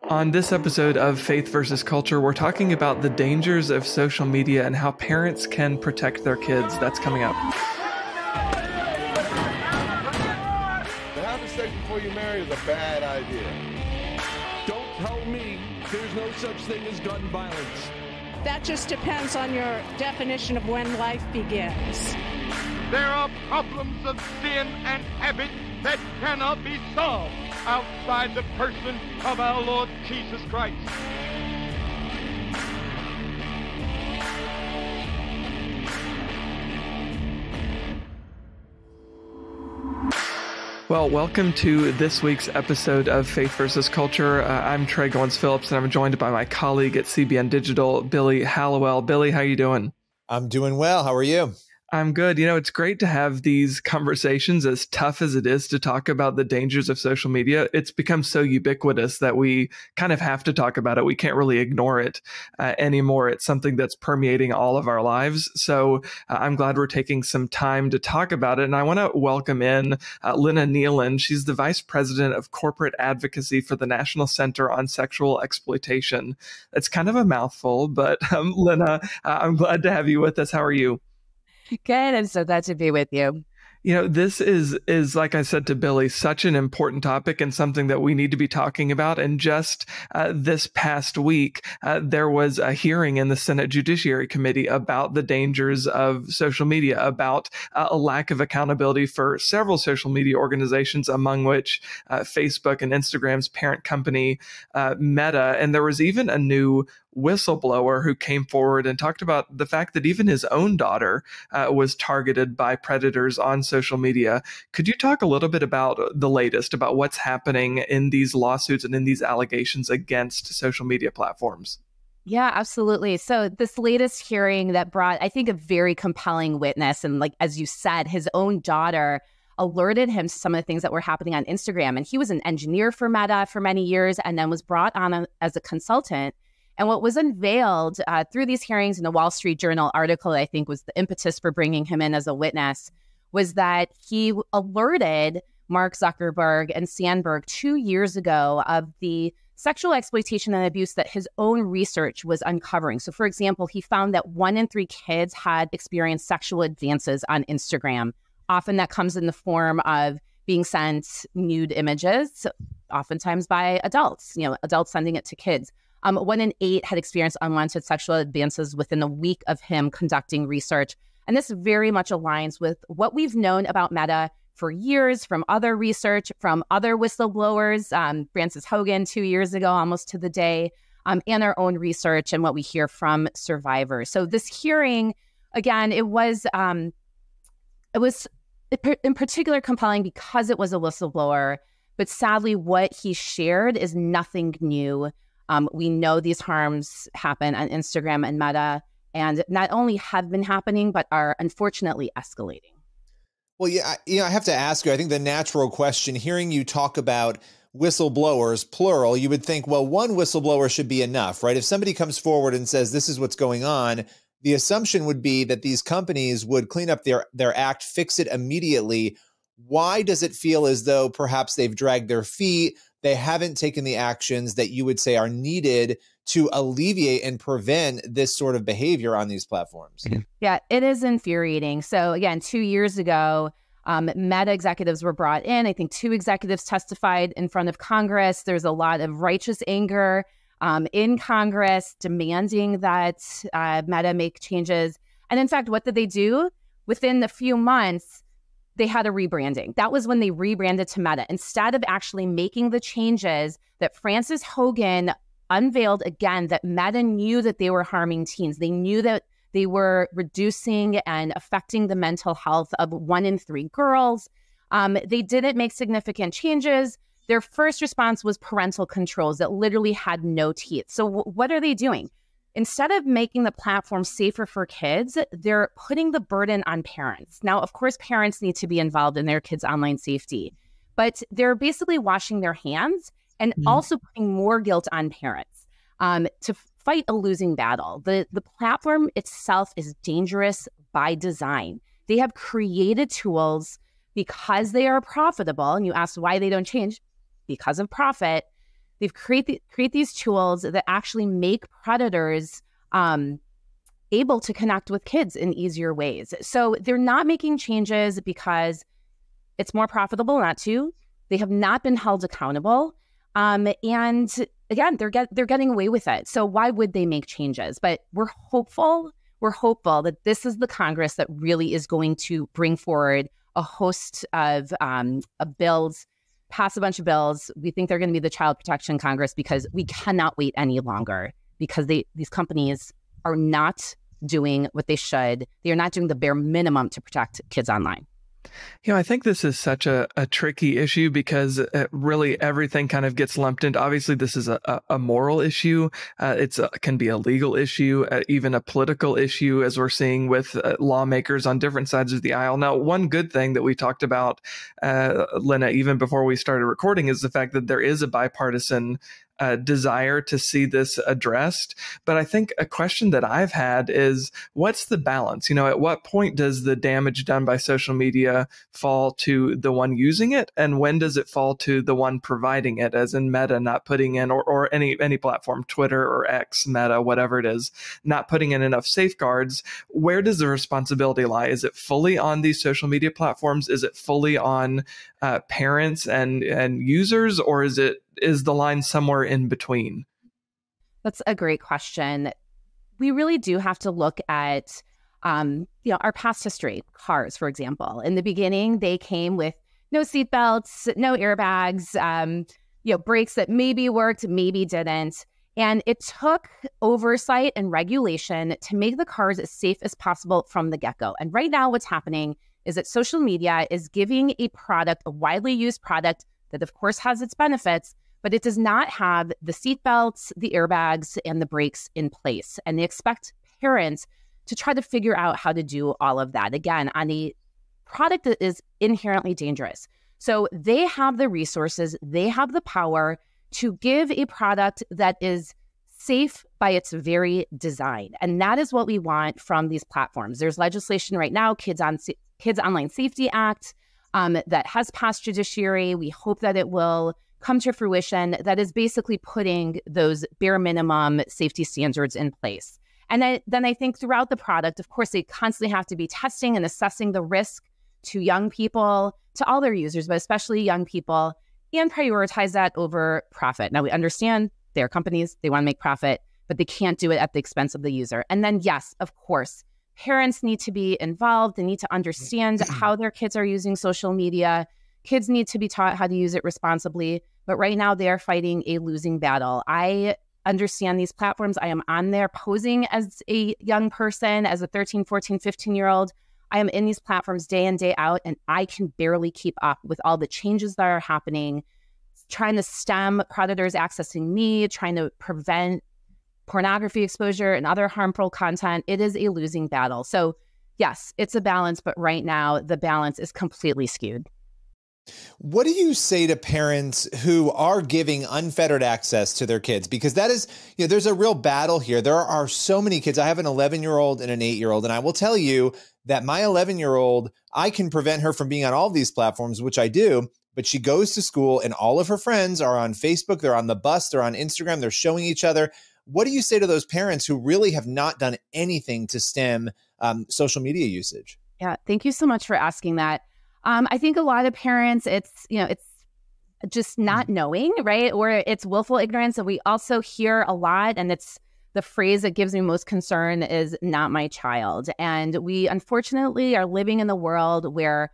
On this episode of Faith versus Culture, we're talking about the dangers of social media and how parents can protect their kids. That's coming up. To have sex before you marry is a bad idea. Don't tell me there's no such thing as gun violence. That just depends on your definition of when life begins. There are problems of sin and habit that cannot be solved outside the person of our Lord Jesus Christ. Well, welcome to this week's episode of Faith versus Culture. I'm Trey Goins-Phillips, and I'm joined by my colleague at CBN Digital, Billy Hallowell. Billy, how you doing? I'm doing well. How are you? I'm good. You know, it's great to have these conversations, as tough as it is to talk about the dangers of social media. It's become so ubiquitous that we kind of have to talk about it. We can't really ignore it anymore. It's something that's permeating all of our lives. So I'm glad we're taking some time to talk about it. And I want to welcome in Lynna Nealon. She's the Vice President of Corporate Advocacy for the National Center on Sexual Exploitation. It's kind of a mouthful, but Lynna, I'm glad to have you with us. How are you? Good. I'm so glad to be with you. You know, this is like I said to Billy, such an important topic and something that we need to be talking about. And just this past week, there was a hearing in the Senate Judiciary Committee about the dangers of social media, about a lack of accountability for several social media organizations, among which Facebook and Instagram's parent company, Meta. And there was even a new whistleblower who came forward and talked about the fact that even his own daughter was targeted by predators on social media. Could you talk a little bit about the latest, about what's happening in these lawsuits and in these allegations against social media platforms? Yeah, absolutely. So this latest hearing that brought, I think, a very compelling witness, and like, as you said, his own daughter alerted him to some of the things that were happening on Instagram. And he was an engineer for Meta for many years and then was brought on as a consultant. And what was unveiled through these hearings in the Wall Street Journal article, I think was the impetus for bringing him in as a witness, was that he alerted Mark Zuckerberg and Sandberg 2 years ago of the sexual exploitation and abuse that his own research was uncovering. So, for example, he found that 1 in 3 kids had experienced sexual advances on Instagram. Often that comes in the form of being sent nude images, oftentimes by adults, adults sending it to kids. 1 in 8 had experienced unwanted sexual advances within a week of him conducting research. And this very much aligns with what we've known about Meta for years from other research, from other whistleblowers, Frances Hogan 2 years ago, almost to the day, and our own research and what we hear from survivors. So this hearing, again, it was in particular compelling because it was a whistleblower, but sadly what he shared is nothing new. We know these harms happen on Instagram and Meta, and not only have been happening, but are unfortunately escalating. Well, I have to ask you, I think the natural question, hearing you talk about whistleblowers, plural, you would think, well, one whistleblower should be enough, right? If somebody comes forward and says, this is what's going on, the assumption would be that these companies would clean up their act, fix it immediately. Why does it feel as though perhaps they've dragged their feet? They haven't taken the actions that you would say are needed to alleviate and prevent this sort of behavior on these platforms. Yeah, it is infuriating. So again, 2 years ago, Meta executives were brought in. I think 2 executives testified in front of Congress. There's a lot of righteous anger in Congress demanding that Meta make changes. And in fact, what did they do? Within a few months, they had a rebranding. That was when they rebranded to Meta. Instead of actually making the changes that Frances Hogan unveiled again, that Meta knew that they were harming teens. They knew that they were reducing and affecting the mental health of 1 in 3 girls. They didn't make significant changes. Their first response was parental controls that literally had no teeth. So what are they doing? Instead of making the platform safer for kids, they're putting the burden on parents. Now, of course, parents need to be involved in their kids' online safety, but they're basically washing their hands and also putting more guilt on parents to fight a losing battle. The platform itself is dangerous by design. They have created tools because they are profitable, and you asked why they don't change, because of profit, They've create these tools that actually make predators able to connect with kids in easier ways. So they're not making changes because it's more profitable not to. They have not been held accountable. And again, they're getting away with it. So why would they make changes? But we're hopeful that this is the Congress that really is going to bring forward a host of bills, pass a bunch of bills. We think they're going to be the Child Protection Congress because we cannot wait any longer because these companies are not doing what they should. They are not doing the bare minimum to protect kids online. I think this is such a tricky issue because really everything kind of gets lumped into. Obviously, this is a moral issue. It can be a legal issue, even a political issue, as we're seeing with lawmakers on different sides of the aisle. Now, one good thing that we talked about, Lena, even before we started recording, is the fact that there is a bipartisan desire to see this addressed. But I think a question that I've had is, what's the balance? At what point does the damage done by social media fall to the one using it? And when does it fall to the one providing it, as in Meta not putting in, or any platform, Twitter or X, Meta, whatever it is, not putting in enough safeguards? Where does the responsibility lie? Is it fully on these social media platforms? Is it fully on parents and users, or is the line somewhere in between? That's a great question. We really do have to look at, our past history. Cars, for example. In the beginning, they came with no seatbelts, no airbags, brakes that maybe worked, maybe didn't. And it took oversight and regulation to make the cars as safe as possible from the get-go. And right now, what's happening is that social media is giving a product, a widely used product that, of course, has its benefits, but it does not have the seatbelts, the airbags, and the brakes in place. And they expect parents to try to figure out how to do all of that, again, on a product that is inherently dangerous. So they have the resources, they have the power to give a product that is safe by its very design. And that is what we want from these platforms. There's legislation right now, Kids Online Safety Act, that has passed judiciary. We hope that it will come to fruition, that is basically putting those bare minimum safety standards in place. And then I think throughout the product, of course, they constantly have to be testing and assessing the risk to young people, to all their users, but especially young people, and prioritize that over profit. Now, we understand they're companies, they want to make profit, but they can't do it at the expense of the user. And then, yes, of course, parents need to be involved. They need to understand how their kids are using social media. Kids need to be taught how to use it responsibly. But right now, they are fighting a losing battle. I understand these platforms. I am on there posing as a young person, as a 13, 14, 15-year-old. I am in these platforms day in, day out, and I can barely keep up with all the changes that are happening, trying to stem predators accessing me, trying to prevent pornography exposure and other harmful content. It is a losing battle. So yes, it's a balance, but right now the balance is completely skewed. What do you say to parents who are giving unfettered access to their kids? Because that is, there's a real battle here. There are so many kids. I have an 11-year-old and an 8-year-old, and I will tell you that my 11-year-old, I can prevent her from being on all of these platforms, which I do, but she goes to school and all of her friends are on Facebook, they're on the bus, they're on Instagram, they're showing each other. What do you say to those parents who really have not done anything to stem social media usage? Yeah, thank you so much for asking that. I think a lot of parents, it's just not knowing, right? Or it's willful ignorance. And we also hear a lot, and it's the phrase that gives me most concern is "not my child." And we unfortunately are living in the world where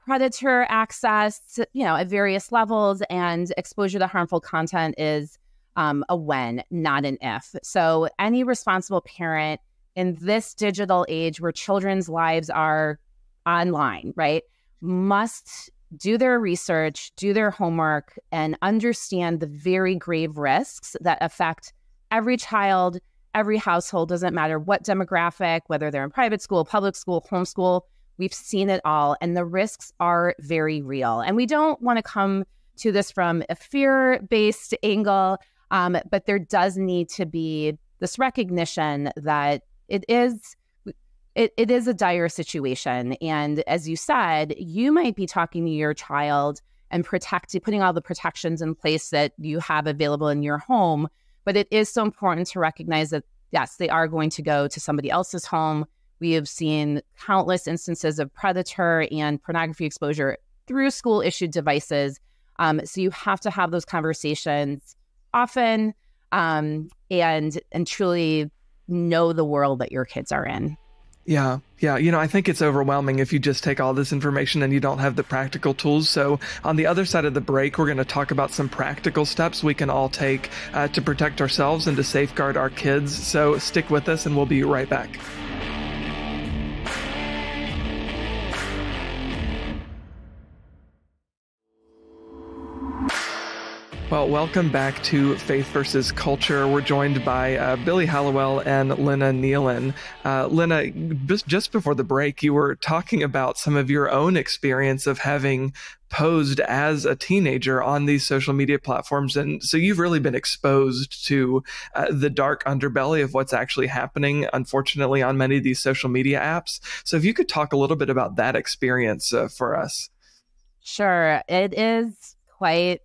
predator access, at various levels, and exposure to harmful content is a when, not an if. So any responsible parent in this digital age where children's lives are online, right, must do their research, do their homework, and understand the very grave risks that affect every child, every household, doesn't matter what demographic, whether they're in private school, public school, homeschool. We've seen it all, and the risks are very real. And we don't want to come to this from a fear-based angle, but there does need to be this recognition that it is a dire situation. And as you said, you might be talking to your child and putting all the protections in place that you have available in your home. But it is so important to recognize that, yes, they are going to go to somebody else's home. We have seen countless instances of predator and pornography exposure through school-issued devices. So you have to have those conversations often and truly know the world that your kids are in. Yeah. I think it's overwhelming if you just take all this information and you don't have the practical tools. So on the other side of the break, we're going to talk about some practical steps we can all take to protect ourselves and to safeguard our kids. So stick with us and we'll be right back. Well, welcome back to Faith versus Culture. We're joined by Billy Hallowell and Lena Nealon. Lena, just before the break, you were talking about some of your own experience of having posed as a teenager on these social media platforms. And so you've really been exposed to the dark underbelly of what's actually happening, unfortunately, on many of these social media apps. So if you could talk a little bit about that experience for us. Sure. It is quite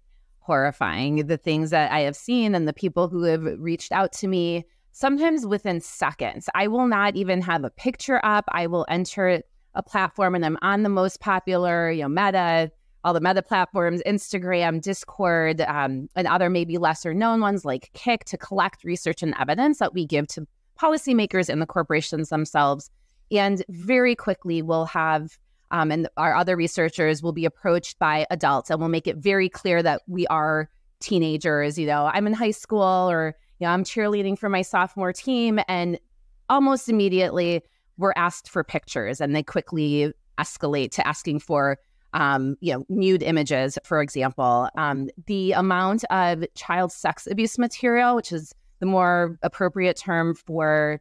horrifying, the things that I have seen and the people who have reached out to me, sometimes within seconds. I will not even have a picture up. I will enter a platform and I'm on the most popular, Meta, all the Meta platforms, Instagram, Discord, and other maybe lesser known ones like Kik, to collect research and evidence that we give to policymakers and the corporations themselves. And very quickly we'll have and our other researchers will be approached by adults, and we'll make it very clear that we are teenagers. I'm in high school, or I'm cheerleading for my sophomore team, and almost immediately we're asked for pictures, and they quickly escalate to asking for nude images, for example. The amount of child sex abuse material, which is the more appropriate term for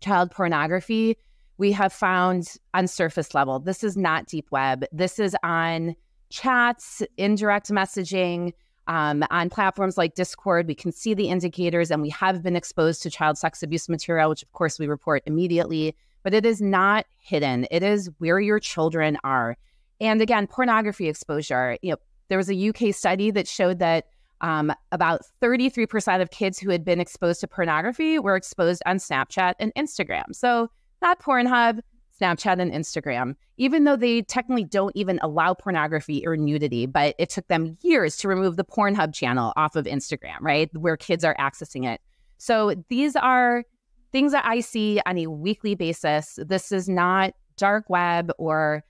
child pornography, we have found on surface level. This is not deep web. This is on chats, indirect messaging, on platforms like Discord. We can see the indicators, and we have been exposed to child sex abuse material, which of course we report immediately, but it is not hidden. It is where your children are. And again, pornography exposure. There was a UK study that showed that about 33% of kids who had been exposed to pornography were exposed on Snapchat and Instagram. So not Pornhub, Snapchat, and Instagram, even though they technically don't even allow pornography or nudity, but it took them years to remove the Pornhub channel off of Instagram, right, where kids are accessing it. So these are things that I see on a weekly basis. This is not dark web or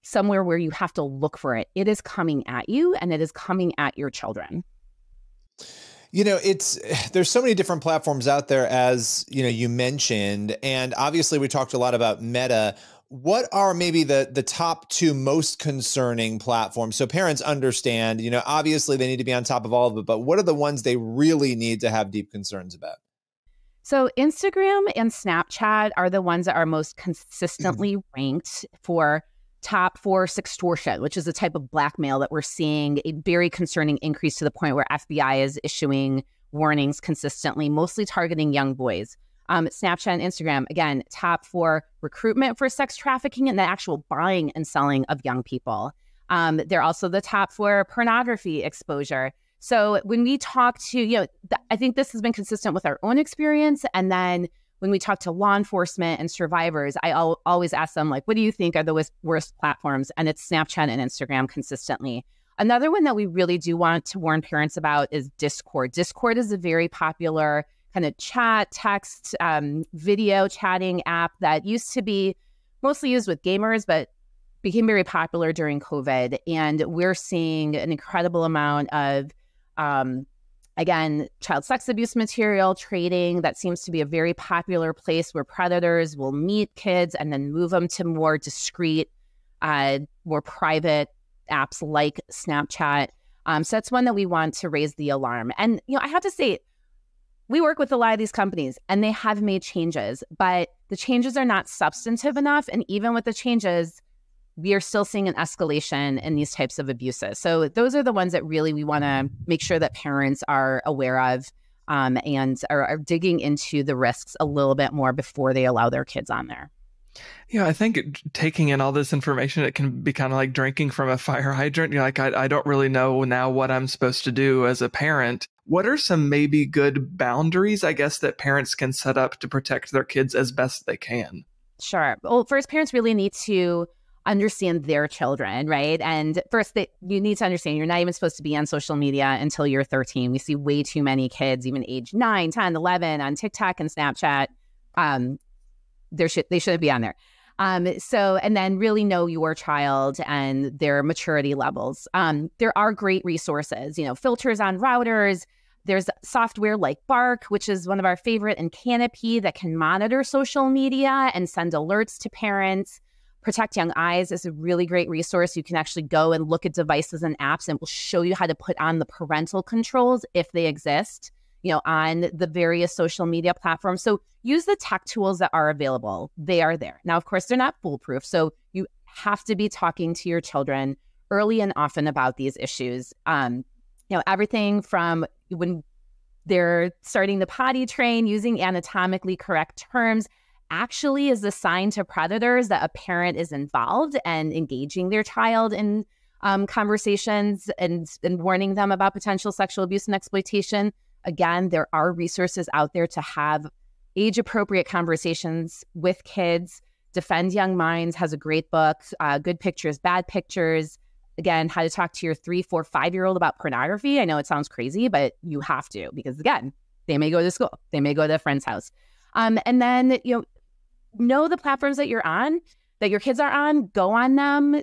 somewhere where you have to look for it. It is coming at you, and it is coming at your children. There's so many different platforms out there, as you mentioned, and obviously we talked a lot about Meta. What are maybe the top two most concerning platforms, so parents understand, obviously they need to be on top of all of it, but what are the ones they really need to have deep concerns about? So Instagram and Snapchat are the ones that are most consistently ranked for top for sextortion, which is a type of blackmail that we're seeing a very concerning increase to the point where FBI is issuing warnings consistently, mostly targeting young boys. Snapchat and Instagram, again, top for recruitment for sex trafficking and the actual buying and selling of young people. They're also the top for pornography exposure. So when we talk to, I think this has been consistent with our own experience. And then when we talk to law enforcement and survivors, I always ask them, what do you think are the worst platforms? And it's Snapchat and Instagram consistently. Another one that we really do want to warn parents about is Discord. Discord is a very popular kind of chat, text, video chatting app that used to be mostly used with gamers, but became very popular during COVID. And we're seeing an incredible amount of again, child sex abuse material trading. That seems to be a very popular place where predators will meet kids and then move them to more discreet, more private apps like Snapchat. So that's one that we want to raise the alarm. And, I have to say, we work with a lot of these companies and they have made changes, but the changes are not substantive enough. And even with the changes, we are still seeing an escalation in these types of abuses. So those are the ones that really we want to make sure that parents are aware of and are digging into the risks a little bit more before they allow their kids on there. Yeah, I think taking in all this information, it can be kind of like drinking from a fire hydrant. You're like, I don't really know now what I'm supposed to do as a parent. What are some maybe good boundaries, I guess, that parents can set up to protect their kids as best they can? Sure. Well, first, parents really need to understand their children, right? And first, you need to understand you're not even supposed to be on social media until you're 13. We see way too many kids, even age 9, 10, 11, on TikTok and Snapchat. They shouldn't be on there. And then really know your child and their maturity levels. There are great resources, filters on routers. There's software like Bark, which is one of our favorite, and Canopy that can monitor social media and send alerts to parents. Protect Young Eyes is a really great resource. You can actually go and look at devices and apps, and it will show you how to put on the parental controls if they exist, on the various social media platforms. So use the tech tools that are available. They are there. Now, of course, they're not foolproof. So you have to be talking to your children early and often about these issues. Everything from when they're starting the potty train, using anatomically correct terms actually is a sign to predators that a parent is involved and engaging their child in conversations and warning them about potential sexual abuse and exploitation. Again, there are resources out there to have age-appropriate conversations with kids. Defend Young Minds has a great book, Good Pictures, Bad Pictures. Again, how to talk to your 3, 4, 5-year-old about pornography. I know it sounds crazy, but you have to, because again, they may go to school. They may go to a friend's house. And then, know the platforms that you're on, that your kids are on, go on them,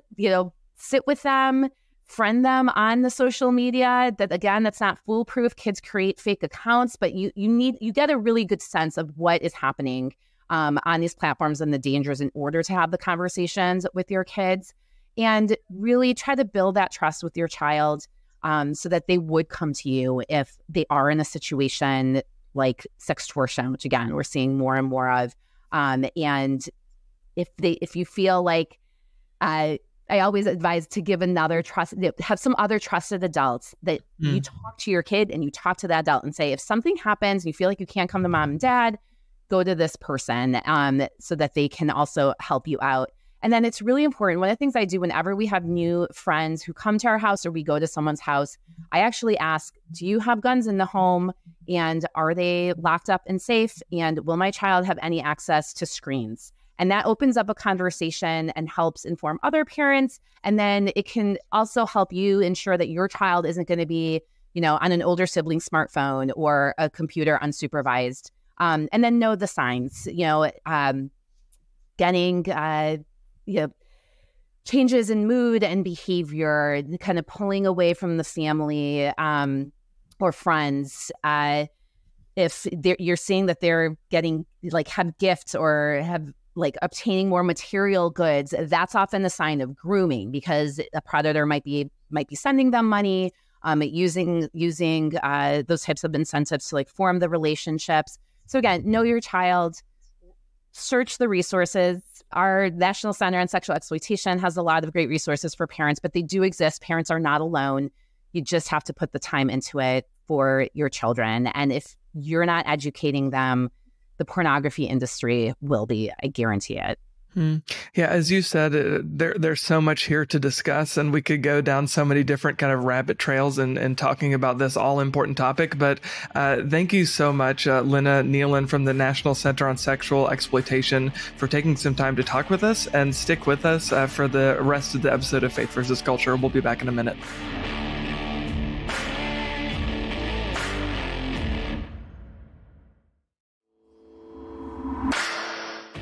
sit with them, friend them on the social media. That, again, that's not foolproof. Kids create fake accounts, but you get a really good sense of what is happening on these platforms and the dangers in order to have the conversations with your kids. And really try to build that trust with your child so that they would come to you if they are in a situation like sextortion, which, again, we're seeing more and more of. And if you feel like, I always advise to give have some other trusted adults that you talk to your kid and you talk to the adult and say, if something happens and you feel like you can't come to mom and dad, go to this person so that they can also help you out. And then it's really important. One of the things I do whenever we have new friends who come to our house or we go to someone's house, I actually ask, do you have guns in the home? And are they locked up and safe? And will my child have any access to screens? And that opens up a conversation and helps inform other parents. And then it can also help you ensure that your child isn't going to be, on an older sibling's smartphone or a computer unsupervised. And then know the signs, getting changes in mood and behavior, kind of pulling away from the family or friends. If you're seeing that they're getting have gifts or have obtaining more material goods, that's often a sign of grooming, because a predator might be sending them money, using those types of incentives to form the relationships. So again, know your child, search the resources. Our National Center on Sexual Exploitation has a lot of great resources for parents, but they do exist. Parents are not alone. You just have to put the time into it for your children. And if you're not educating them, the pornography industry will be. I guarantee it. Yeah, as you said, there's so much here to discuss, and we could go down so many different kind of rabbit trails and talking about this all important topic. But thank you so much, Lynna Nealon from the National Center on Sexual Exploitation, for taking some time to talk with us, and stick with us for the rest of the episode of Faith versus Culture. We'll be back in a minute.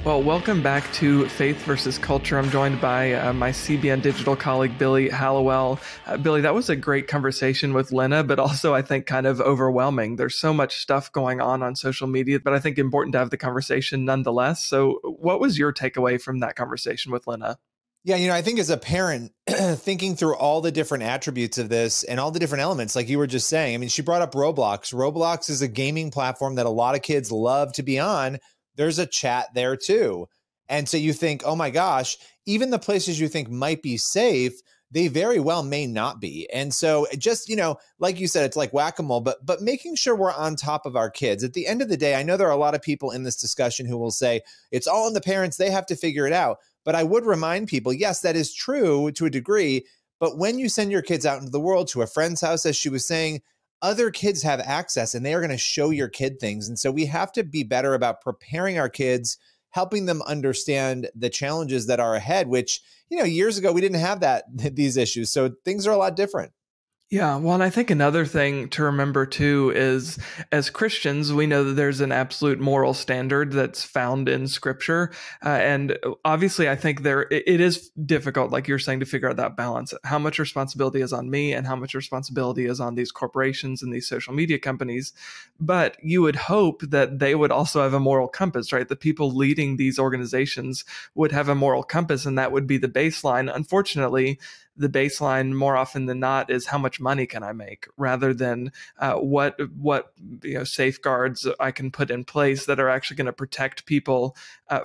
Well, welcome back to Faith versus Culture. I'm joined by my CBN digital colleague, Billy Hallowell. Billy, that was a great conversation with Lynna, but also I think kind of overwhelming. There's so much stuff going on social media, but I think important to have the conversation nonetheless. So what was your takeaway from that conversation with Lynna? Yeah, I think as a parent, thinking through all the different attributes of this and all the different elements, like you were just saying, I mean, she brought up Roblox. Roblox is a gaming platform that a lot of kids love to be on. There's a chat there too. And so you think, oh my gosh, even the places you think might be safe they very well may not be. And so just, like you said, it's like whack-a-mole, but making sure we're on top of our kids. At the end of the day, I know there are a lot of people in this discussion who will say, it's all on the parents, they have to figure it out. But I would remind people, yes, that is true to a degree. But when you send your kids out into the world to a friend's house, as she was saying, other kids have access and they are going to show your kid things. And so we have to be better about preparing our kids, helping them understand the challenges that are ahead, which, years ago, we didn't have these issues. So things are a lot different. Yeah, well, and I think another thing to remember too is, as Christians, we know that there's an absolute moral standard that's found in Scripture, and obviously, I think it is difficult, like you're saying, to figure out that balance. How much responsibility is on me, and how much responsibility is on these corporations and these social media companies? But you would hope that they would also have a moral compass, right? The people leading these organizations would have a moral compass, and that would be the baseline. Unfortunately, the baseline more often than not is how much money can I make, rather than what safeguards I can put in place that are actually going to protect people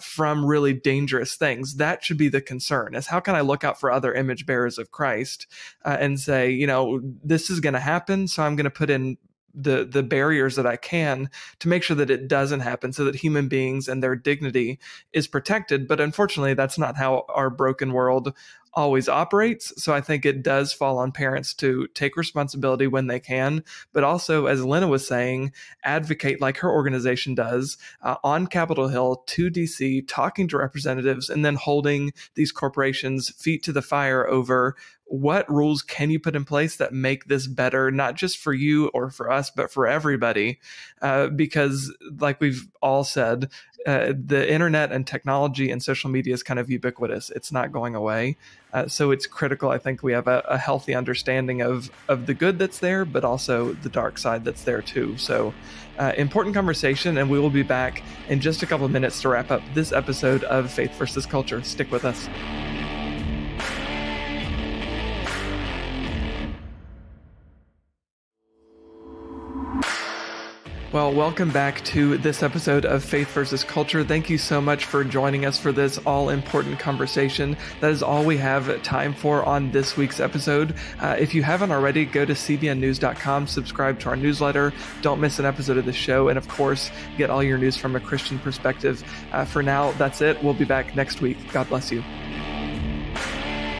from really dangerous things. That should be the concern, is how can I look out for other image bearers of Christ and say, this is going to happen, so I'm going to put in the barriers that I can to make sure that it doesn't happen, so that human beings and their dignity is protected. But unfortunately, that's not how our broken world always operates. So I think it does fall on parents to take responsibility when they can, but also, as Lena was saying, advocate like her organization does on Capitol Hill to DC, talking to representatives, and then holding these corporations' feet to the fire over what rules can you put in place that make this better, not just for you or for us, but for everybody. Because like we've all said, the internet and technology and social media is kind of ubiquitous. It's not going away. So it's critical, I think, we have a healthy understanding of the good that's there, but also the dark side that's there too. So important conversation, and we will be back in just a couple of minutes to wrap up this episode of Faith versus Culture. Stick with us. Well, welcome back to this episode of Faith versus Culture. Thank you so much for joining us for this all-important conversation. That is all we have time for on this week's episode. If you haven't already, go to cbnnews.com, subscribe to our newsletter. Don't miss an episode of the show, and of course, get all your news from a Christian perspective. For now, that's it. We'll be back next week. God bless you.